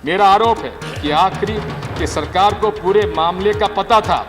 मेरा आरोप है कि आखिरी कि सरकार को पूरे मामले का पता था,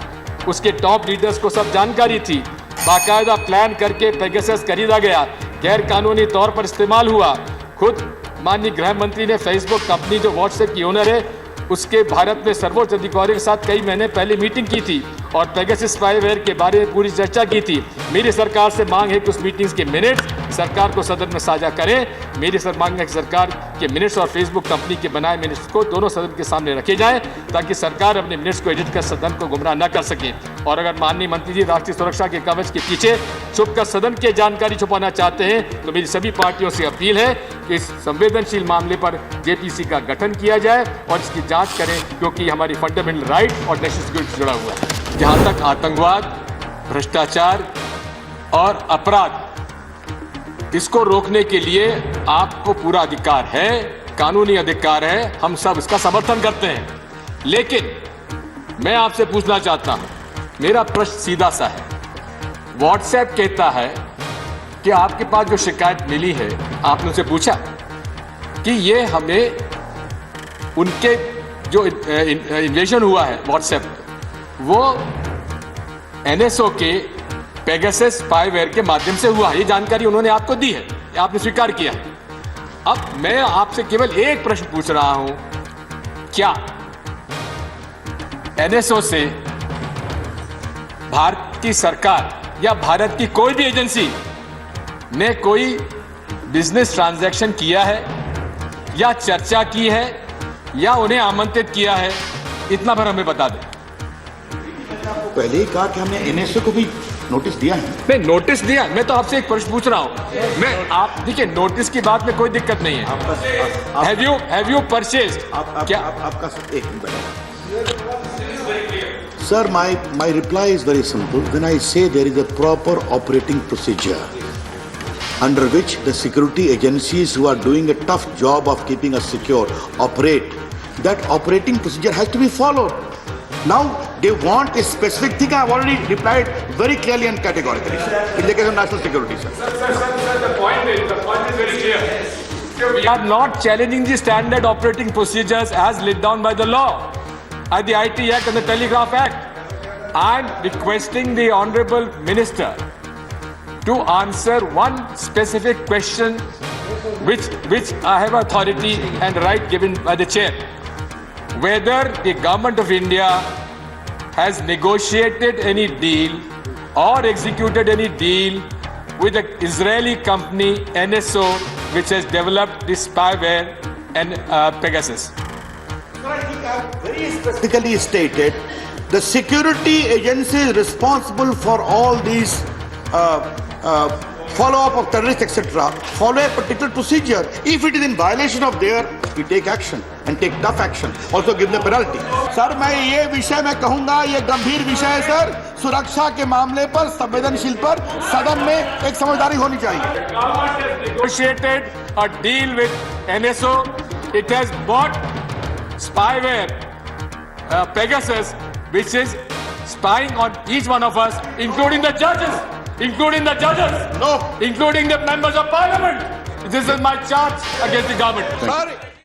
उसके टॉप लीडर्स को सब जानकारी थी, बाकायदा प्लान करके पेगासस खरीदा गया, गैर कानूनी तौर पर इस्तेमाल हुआ। खुद माननीय गृह मंत्री ने फेसबुक कंपनी जो व्हाट्सएप की ओनर है उसके भारत में सर्वोच्च अधिकारियों के साथ कई महीने पहले मीटिंग की थी और पेगासस स्पाईवेयर के बारे में पूरी चर्चा की थी। मेरी सरकार से मांग है कि उस मीटिंग्स के मिनट्स सरकार को सदन में साझा करें। मेरी मांग है कि सरकार के मिनट्स और फेसबुक कंपनी के बनाए मिनट्स को दोनों सदन के सामने रखे जाएं ताकि सरकार अपने मिनट्स को एडिट कर सदन को गुमराह न कर सके। और अगर माननीय मंत्री जी राष्ट्रीय सुरक्षा के कवच के पीछे छुपकर सदन की जानकारी छुपाना चाहते हैं तो मेरी सभी पार्टियों से अपील है कि इस संवेदनशील मामले पर जेपीसी का गठन किया जाए और इसकी जांच करें, क्योंकि हमारी फंडामेंटल राइट और नेशनल सिक्योरिटी से जुड़ा हुआ है। जहां तक आतंकवाद, भ्रष्टाचार और अपराध, इसको रोकने के लिए आपको पूरा अधिकार है, कानूनी अधिकार है, हम सब इसका समर्थन करते हैं। लेकिन मैं आपसे पूछना चाहता हूं, मेरा प्रश्न सीधा सा है। व्हाट्सएप कहता है कि आपके पास जो शिकायत मिली है, आपने उनसे पूछा कि ये हमें उनके जो इन्वेजन हुआ है व्हाट्सएप, वो एनएसओ के पेगासस स्पाईवेयर के माध्यम से हुआ है। ये जानकारी उन्होंने आपको दी है, आपने स्वीकार किया है। अब मैं आपसे केवल एक प्रश्न पूछ रहा हूं, क्या एनएसओ से भारत की सरकार या भारत की कोई भी एजेंसी ने कोई बिजनेस ट्रांजैक्शन किया है या चर्चा की है या उन्हें आमंत्रित किया है? इतना भर हमें बता दें। पहले ही कहा कि हमने एनएसओ को भी नोटिस दिया है। नहीं, नोटिस दिया, मैं तो आपसे एक प्रश्न पूछ रहा हूं। मैं आप देखिए, नोटिस की बात में कोई दिक्कत नहीं है। Have you purchased? क्या आपका एक minute Sir, my reply is very simple. When I say there is a proper operating procedure under which the security agencies who are doing a tough job of keeping us secure operate, that operating procedure has to be followed. Now, they want a specific thing. I have already replied very clearly and categorically, sir. In the case of national security, sir. Sir, the point is very clear. We are not challenging the standard operating procedures as laid down by the law, at the IT Act and the Telegraph Act. I am requesting the Honorable Minister to answer one specific question which I have authority and right given by the chair. Whether the government of India has negotiated any deal or executed any deal with the Israeli company NSO which has developed this spyware and Pegasus. I think I have very specifically stated the security agency is responsible for all these follow-up of terrorists, etc. Follow a particular procedure. If it is in violation of their, we take action and take tough action. Also give them penalty. Sir, मैं ये विषय में कहूँगा, ये गंभीर विषय है sir. सुरक्षा के मामले पर, संवेदनशील पर सदन में एक समझदारी होनी चाहिए। Government has negotiated a deal with NSO. It has bought spyware, Pegasus, which is spying on each one of us, including the judges, No. including the members of parliament. This is my charge against the government. Sorry.